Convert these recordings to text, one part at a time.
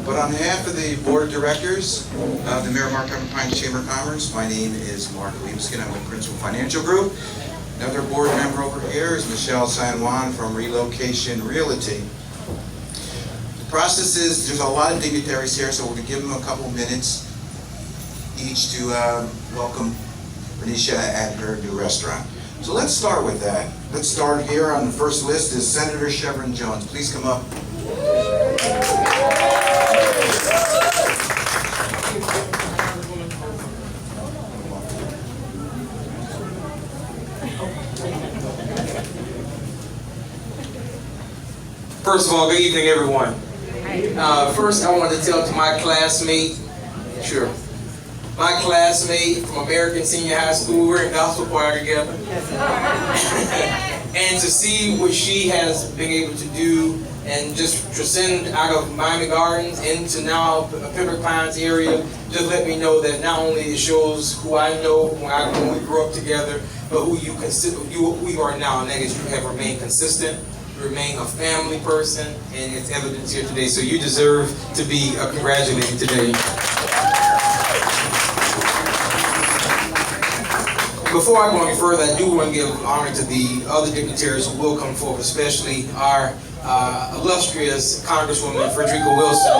But on behalf of the Board of Directors of the Miramar Common Pines Chamber of Commerce, my name is Mark Liebskin. I'm with Principal Financial Group. Another board member over here is Michelle San Juan from Relocation Realty. The process is, there's a lot of dignitaries here, so we're going to give them a couple minutes each to welcome Renisha at her new restaurant. So let's start with that. Let's start here on the first list is Senator Chevron Jones. Please come up. First of all, good evening, everyone. First, I want to tell to my classmate, my classmate from American Senior High School, we're in gospel choir together. And to see what she has been able to do and just transcend out of Miami Gardens into now Pembroke Pines area, just let me know that not only it shows who I know when we grew up together, but who you consider, who you are now, and that is you have remained consistent, remain a family person, and it's evidence here today. So you deserve to be congratulated today. Before I go any further, I do want to give honor to the other dignitaries who will come forward, especially our illustrious Congresswoman Frederica Wilson.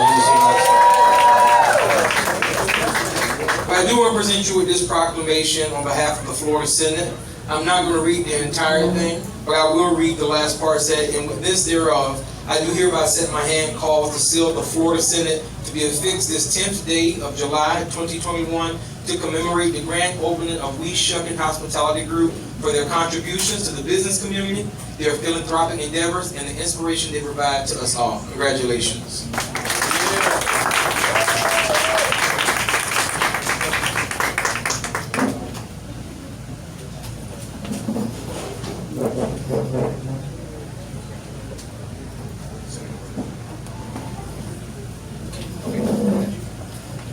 But I do want to present you with this proclamation on behalf of the Florida Senate. I'm not going to read the entire thing, but I will read the last part. Said, and with this thereof, I do hereby set my hand called to seal the Florida Senate to be affixed this 10th day of July 2021 to commemorate the grand opening of Shuckin Hospitality Group for their contributions to the business community, their philanthropic endeavors, and the inspiration they provide to us all. Congratulations.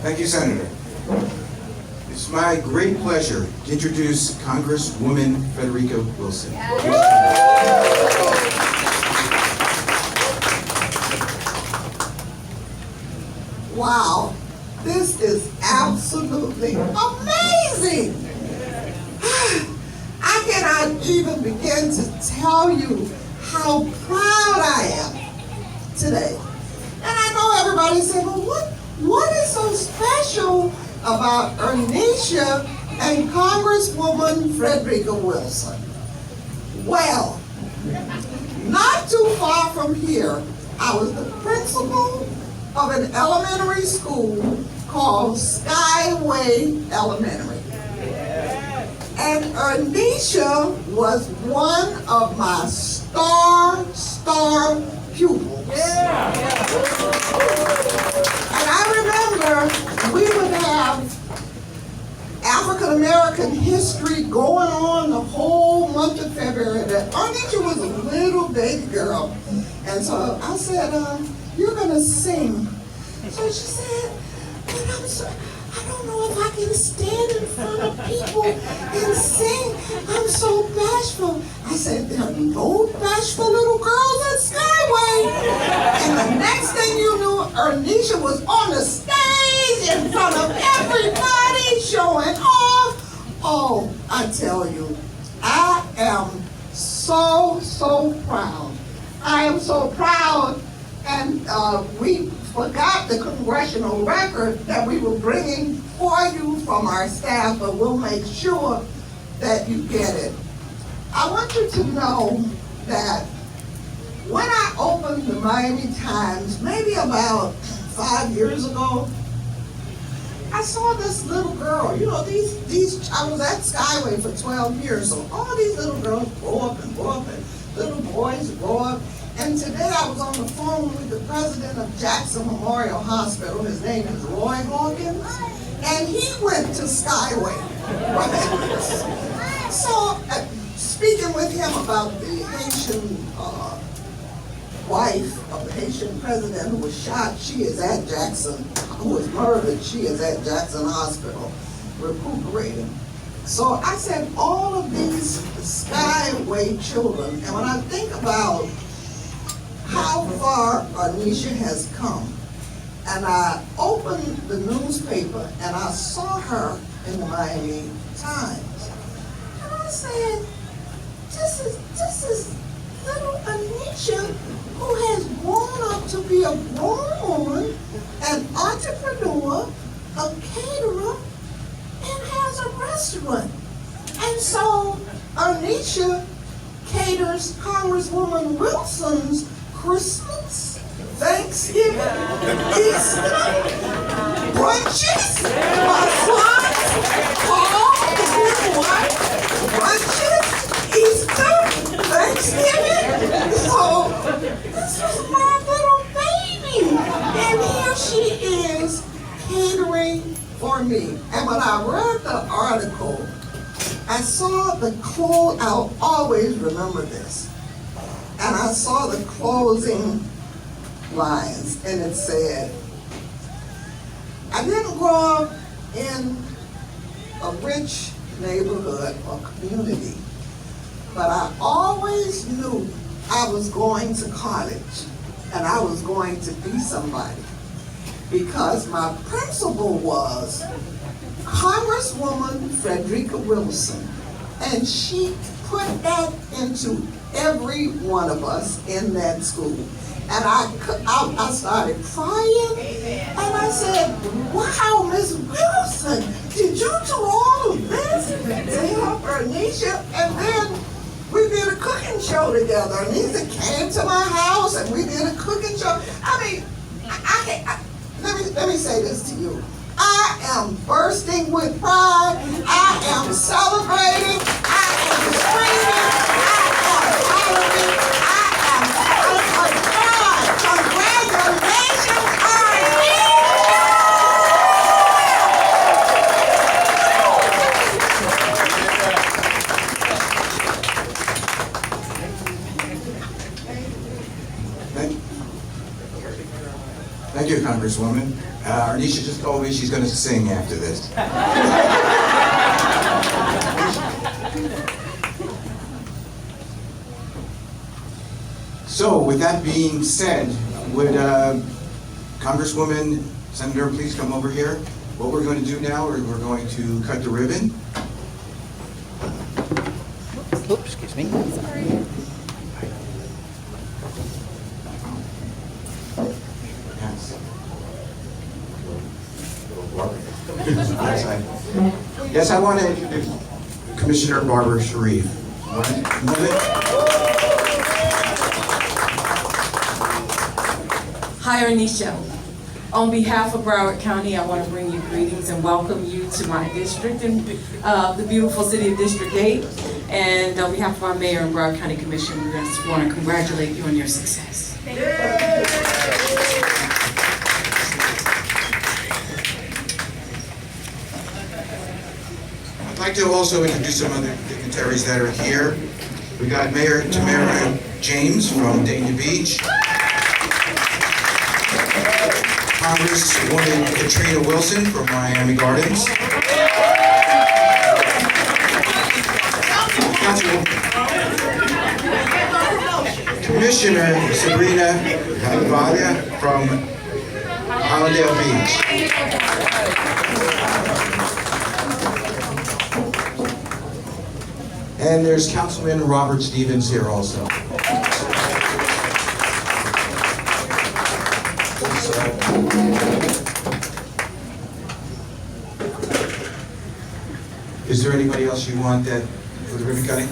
Thank you, Senator. It's my great pleasure to introduce Congresswoman Frederica Wilson. Wow, this is absolutely amazing. I cannot even begin to tell you how proud I am today. And I know everybody said, well, what is so special about Ernisha and Congresswoman Frederica Wilson? Well, not too far from here, I was the principal of an elementary school called Skyway Elementary. And Ernisha was one of my star pupils. And I remember we would have African American history going on the whole month of February. Ernisha was a little baby girl. And so I said, you're gonna sing. So she said, but I don't know if I can stand in front of people and sing. I'm so bashful. I said, there are no bashful little girls at Skyway. And the next thing you knew, Ernisha was on the stage in front of everybody showing off. Oh, I tell you, I am so proud. I am so proud. And we forgot the congressional record that we were bringing for you from our staff, but we'll make sure that you get it. I want you to know that when I opened the Miami Times, maybe about 5 years ago, I saw this little girl. You know, I was at Skyway for 12 years, so all these little girls grow up, and little boys grow up. And today I was on the phone with the president of Jackson Memorial Hospital. His name is Roy Hawkins, and he went to Skyway. So, speaking with him about the Haitian wife of the Haitian president who was shot, she is at Jackson, who was murdered, she is at Jackson Hospital, recuperating. So I said, all of these Skyway children, and when I think about how far Ernisha has come, and And I opened the newspaper and I saw her in the Miami Times. And I said, this is little Anisha, who has grown up to be a grown woman, an entrepreneur, a caterer, and has a restaurant. And so Anisha caters Congresswoman Wilson's Christmas, Thanksgiving, Easter, brunches, my sons, Paul, his wife, brunches, Easter, Thanksgiving. So this is my little baby. And here she is catering for me. And when I read the article, I saw the close, I'll always remember this. And I saw the closing lines, and it said, I didn't grow up in a rich neighborhood or community, but I always knew I was going to college and I was going to be somebody, because my principal was Congresswoman Frederica Wilson, and she put that into every one of us in that school. And I started crying, and I said, wow, Miss Wilson, did you do all of this to help Anisha? And then we did a cooking show together. Anisha came to my house, and we did a cooking show. I mean, let me say this to you. I am bursting with pride. I am celebrating. I am screaming. I am hollering. I am out of pride. Congratulations, Thank you, Congresswoman. Arnisha just told me she's going to sing after this. So, with that being said, would Congresswoman, Senator, please come over here? What we're going to do now is we're going to cut the ribbon. Oops, excuse me. Sorry. Yes, I want to introduce Commissioner Barbara Sharif. Hi, Arnisha. On behalf of Broward County, I want to bring you greetings and welcome you to my district in the beautiful city of District 8. And on behalf of our mayor and Broward County Commission, we just want to congratulate you on your success. Thank you. I'd like to also introduce some other dignitaries that are here. We got Mayor Tamara James from Dayton Beach. Congresswoman Katrina Wilson from Miami Gardens. Commissioner Sabrina Havada from Allendale Beach. And there's Councilman Robert Stevens here also. Is there anybody else you want that for the ribbon cutting?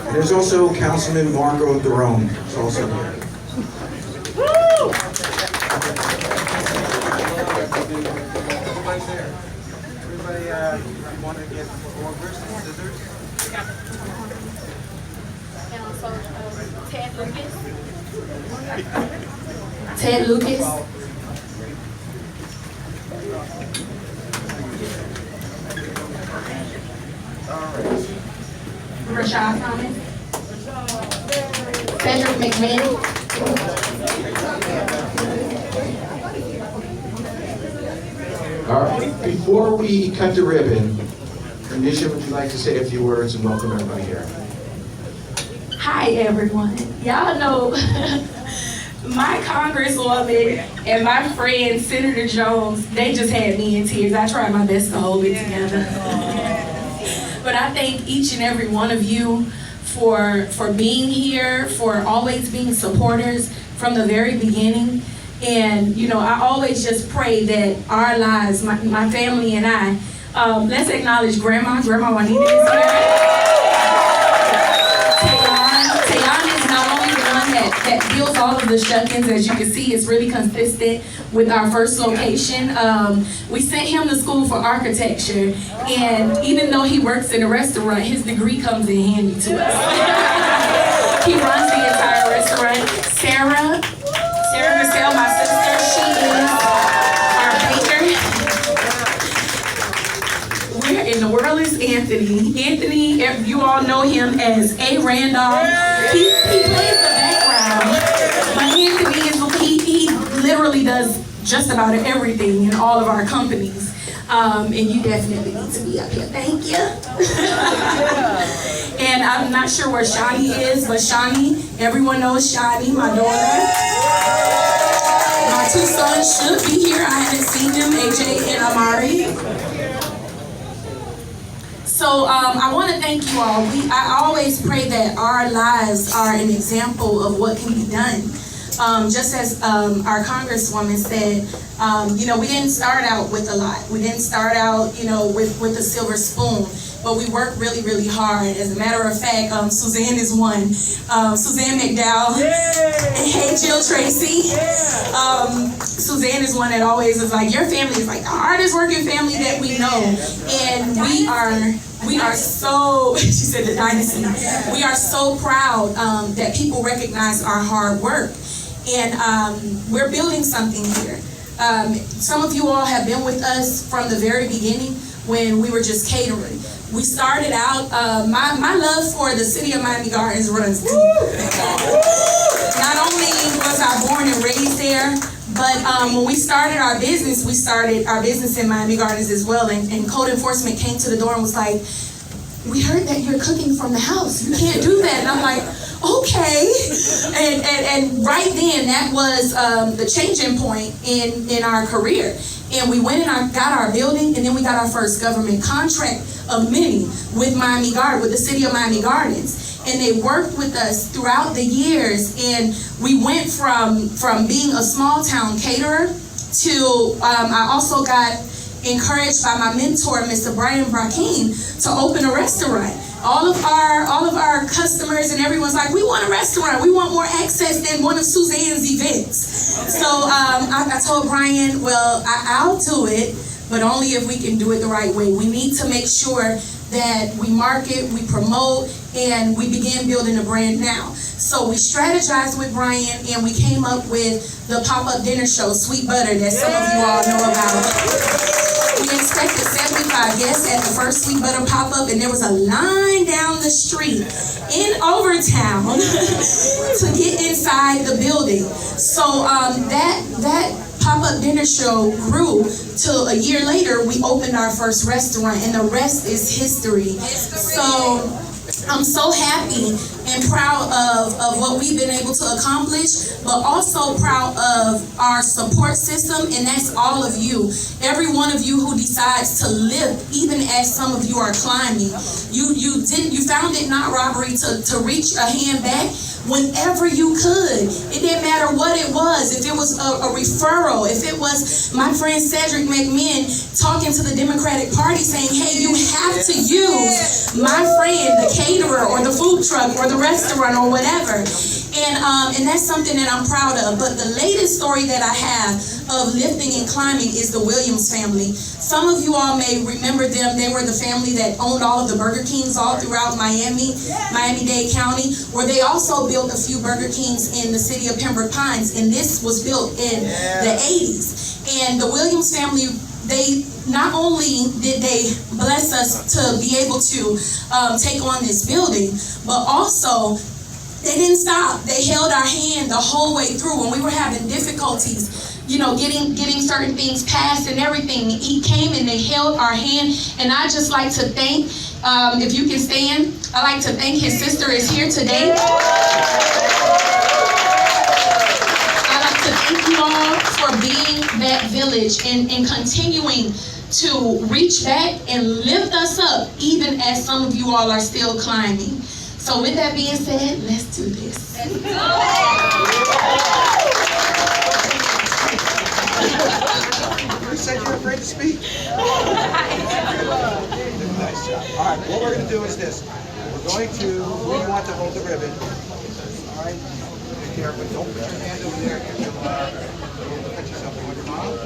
And there's also Councilman Marco Durone, who's also here. Everybody's there. Everybody want to get more scissors? And also Ted Lucas. Ted Lucas. Rashad Thomas. Cedric McMahon. All right, before we cut the ribbon, Anisha, would you like to say a few words and welcome everybody here? Hi everyone. Y'all know my congresswoman and my friend Senator Jones, they just had me in tears. I tried my best to hold it together. But I thank each and every one of you for being here, for always being supporters from the very beginning. And you know, I always just pray that our lives, my family and I, let's acknowledge Grandma Juanita is here. Tayon is not only the one that builds all of the Shuckins, as you can see, it's really consistent with our first location. We sent him to school for architecture, and even though he works in a restaurant, his degree comes in handy to us. He runs the entire restaurant. Sarah Marcel, my sister, she is our baker. Where in the world is Anthony? Anthony, you all know him as A. Randolph. He plays the background, but Anthony he literally does just about everything in all of our companies. And you definitely need to be up here. Thank you. And I'm not sure where Shani is, but Shani, everyone knows Shani, my daughter. My two sons should be here. I haven't seen them, AJ and Amari. So I want to thank you all. I always pray that our lives are an example of what can be done. Just as our congresswoman said, you know, we didn't start out with a lot. We didn't start out, you know, with a silver spoon, but we worked really, really hard. As a matter of fact, Suzanne is one. Suzanne McDowell. Hey, Jill Tracy. Suzanne is one that always is like, your family is like the hardest working family that we know. And we are so, she said the dynasty, we are so proud that people recognize our hard work. And we're building something here. Some of you all have been with us from the very beginning when we were just catering. We started out, my love for the city of Miami Gardens runs deep. Not only was I born and raised there, but when we started our business in Miami Gardens as well, and code enforcement came to the door and was like, we heard that you're cooking from the house. You can't do that. And I'm like, okay. And right then, that was the changing point in our career. And we went and got our building, and then we got our first government contract of many with Miami Gardens, with the city of Miami Gardens. And they worked with us throughout the years, and we went from being a small town caterer to I also got encouraged by my mentor, Mr. Brian Brackeen, to open a restaurant. All of our customers and everyone's like, we want a restaurant. We want more access than one of Suzanne's events. So I told Brian, well, I'll do it, but only if we can do it the right way. We need to make sure that we market, we promote, and we begin building a brand now. So we strategized with Brian, and we came up with the pop-up dinner show, Sweet Butter, that some of you all know about. We expected 75 guests at the first Sweet Butter pop-up, and there was a line down the street in Overtown to get inside the building. So that pop-up dinner show grew till a year later we opened our first restaurant, and the rest is history. So I'm so happy and proud of what we've been able to accomplish, but also proud of our support system, and that's all of you. Every one of you who decides to lift, even as some of you are climbing. You found it not robbery to reach a hand back whenever you could. It didn't matter what it was. If it was a referral, if it was my friend Cedric McMinn talking to the Democratic Party saying, hey, you have to use my friend, the caterer or the food truck or the restaurant or whatever. And that's something that I'm proud of. But the latest story that I have of lifting and climbing is the Williams family. Some of you all may remember them. They were the family that owned all of the Burger Kings all throughout Miami-Dade County, where they also built a few Burger Kings in the city of Pembroke Pines, and this was built in the 80s. And the Williams family, they not only did they bless us to be able to take on this building, but also they didn't stop. They held our hand the whole way through when we were having difficulties, you know, getting certain things passed and everything. He came and they held our hand. And I just like to thank, if you can stand, I like to thank his sister is here today. Black village and continuing to reach back and lift us up, even as some of you all are still climbing. So with that being said, let's do this. You said you're afraid to speak. Nice job. All right, what we're going to do is this. We're going to, we want to hold the ribbon. All right, be careful. Don't put your hand over there. You'll cut yourself with your mom.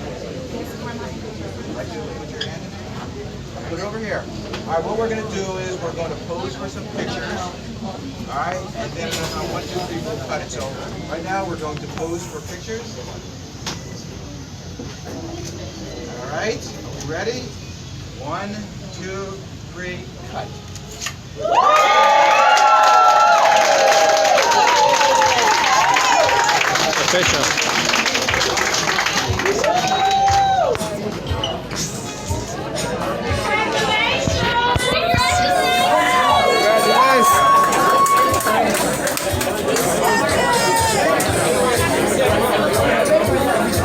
Right, put your hand in there. Put it over here. All right, what we're going to do is we're going to pose for some pictures. All right, and then on 1, 2, 3, we'll cut it. So right now we're going to pose for pictures. All right, are we ready? 1, 2, 3, cut. Official.